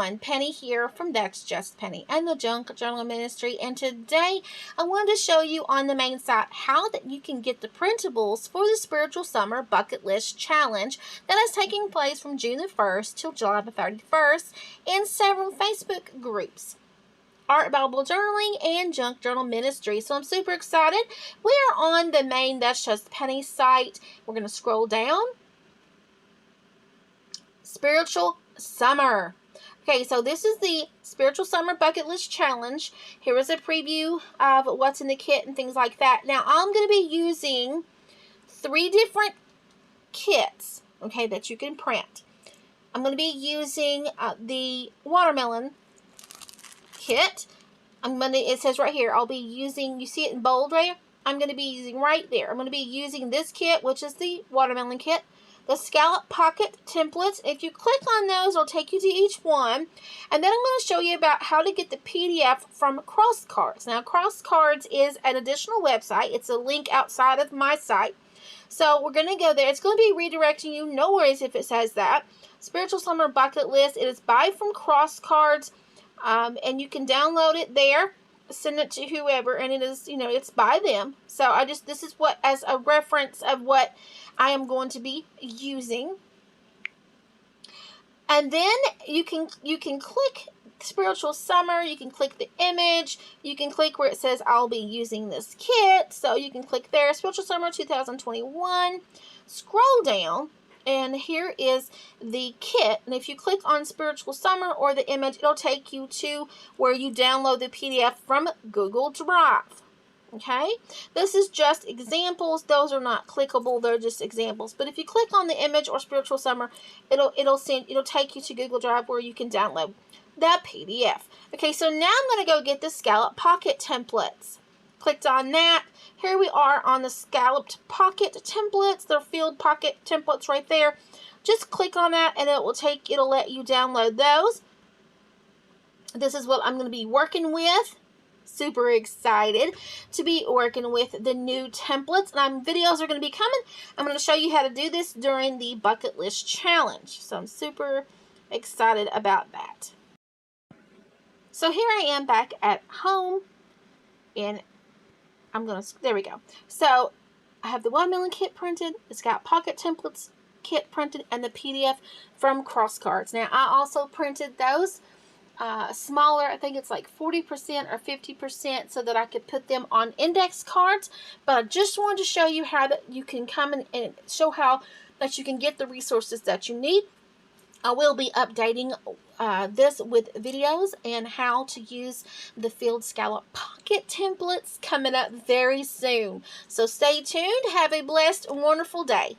everyone, Penny here from That's Just Penny and the Junk Journal Ministry, and today I wanted to show you on the main site how that you can get the printables for the Spiritual Summer Bucket List Challenge that is taking place from June the 1st till July the 31st in several Facebook groups. Art Bible Journaling and Junk Journal Ministry. So I'm super excited. We are on the main That's Just Penny site. We're going to scroll down. Spiritual Summer. Okay, so this is the Spiritual Summer Bucket List Challenge. Here is a preview of what's in the kit and things like that. Now, I'm going to be using 3 different kits, okay, that you can print. I'm going to be using the watermelon kit. It says right here, I'll be using, you see it in bold right? I'm going to be using right there. I'm going to be using this kit, which is the watermelon kit. The scallop pocket templates. If you click on those, it'll take you to each one. And then I'm going to show you about how to get the PDF from CrossCards. Now, CrossCards is an additional website. It's a link outside of my site. So we're going to go there. It's going to be redirecting you. No worries if it says that. Spiritual Summer Bucket List. It is by from CrossCards. And you can download it there. Send it to whoever, and it is, you know, it's by them. So this is what, as a reference of what I am going to be using. And then you can click Spiritual Summer. You can click the image. You can click where it says I'll be using this kit. So you can click there, Spiritual Summer 2021. Scroll down. And here is the kit. And if you click on Spiritual Summer or the image, it'll take you to where you download the PDF from Google Drive. Okay? This is just examples. Those are not clickable. They're just examples. But if you click on the image or Spiritual Summer, it'll take you to Google Drive where you can download that PDF. Okay, so now I'm going to go get the scallop pocket templates. Clicked on that. Here we are on the scalloped pocket templates. They're filled pocket templates right there. Just click on that and it'll let you download those. This is what I'm going to be working with. Super excited to be working with the new templates. And videos are going to be coming. I'm going to show you how to do this during the bucket list challenge. So I'm super excited about that. So here I am back at home, and there we go. So I have the watermelon kit printed, it's got pocket templates kit printed, and the PDF from CrossCards. Now I also printed those smaller, I think it's like 40% or 50%, so that I could put them on index cards. But I just wanted to show you how that you can come in and show how that you can get the resources that you need. I will be updating this with videos and how to use the filled scallop pocket templates coming up very soon. So stay tuned. Have a blessed, wonderful day.